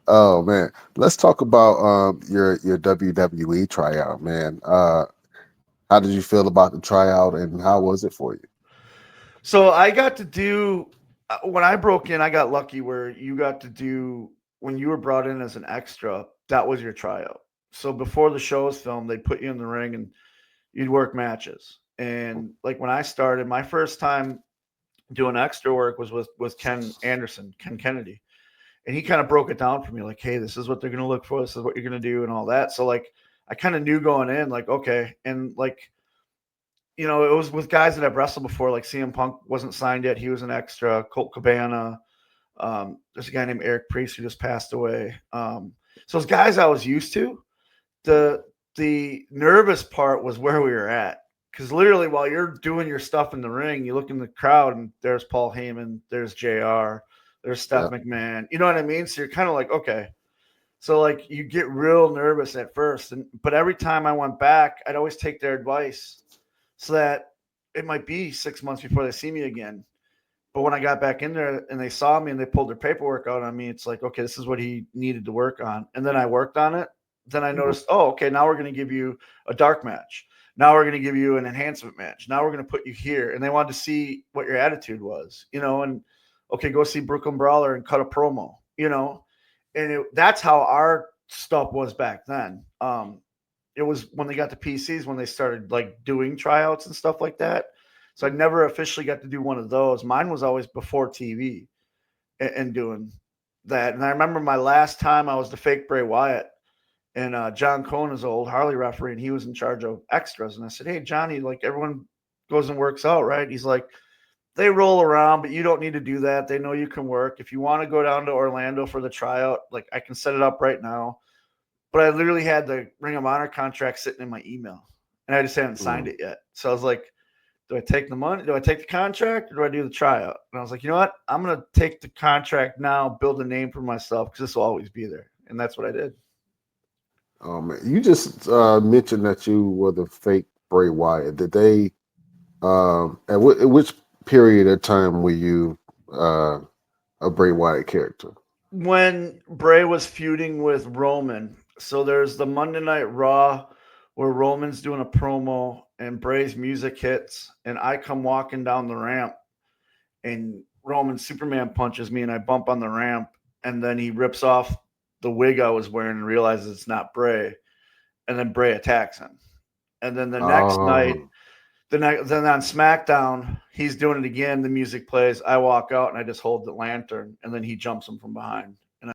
Oh man, let's talk about your WWE tryout, man. How did you feel about the tryout, and how was it for you? So I got to do when I broke in. I got lucky where you got to do when you were brought in as an extra. That was your tryout. So before the show was filmed, they put you in the ring and you'd work matches. And like when I started, my first time doing extra work was with Ken Anderson, Ken Kennedy, and he kind of broke it down for me. Like, hey, this is what they're gonna look for. This is what you're gonna do, and all that. So like, I kind of knew going in, like, okay, and like it was with guys that I've wrestled before, like CM Punk wasn't signed yet. He was an extra. Colt Cabana. There's a guy named Eric Priest who just passed away. So those guys I was used to. The the nervous part was where we were at. Because literally while you're doing your stuff in the ring, you look in the crowd and there's Paul Heyman, there's JR, there's Steph Yeah. McMahon. You know what I mean? So you're kind of like, okay. So like you get real nervous at first. But every time I went back, I'd always take their advice so that it might be 6 months before they see me again. But when I got back in there and they saw me and they pulled their paperwork out on me, it's like, okay, this is what he needed to work on. And then I worked on it. Then I Mhm. noticed, oh, okay, now we're going to give you a dark match. Now we're going to give you an enhancement match. Now we're going to put you here. And they wanted to see what your attitude was, and okay, go see Brooklyn Brawler and cut a promo. And that's how our stuff was back then. It was when they got to PCs when they started like doing tryouts and stuff like that. So I never officially got to do one of those. Mine was always before TV and doing that. And I remember my last time I was the fake Bray Wyatt, and John Cohn is an old Harley referee, and he was in charge of extras. And I said, "Hey, Johnny, like everyone goes and works out, right?" He's like, "They roll around, but you don't need to do that. They know you can work. If you want to go down to Orlando for the tryout, like I can set it up right now." But I literally had the Ring of Honor contract sitting in my email, and I just hadn't signed Mhm. it yet. So I was like, do I take the money? Do I take the contract or do I do the tryout? And I was like, you know what? I'm going to take the contract now, build a name for myself because this will always be there. And that's what I did. Man, you just mentioned that you were the fake Bray Wyatt. Did they? At which period of time were you uh, a Bray Wyatt character? When Bray was feuding with Roman, so there's the Monday Night Raw where Roman's doing a promo and Bray's music hits, and I come walking down the ramp and Roman Superman punches me and I bump on the ramp, and then he rips off the wig I was wearing and realizes it's not Bray, and then Bray attacks him. And then the next night, Oh, then on SmackDown, he's doing it again. The music plays. I walk out and I just hold the lantern, and then he jumps him from behind.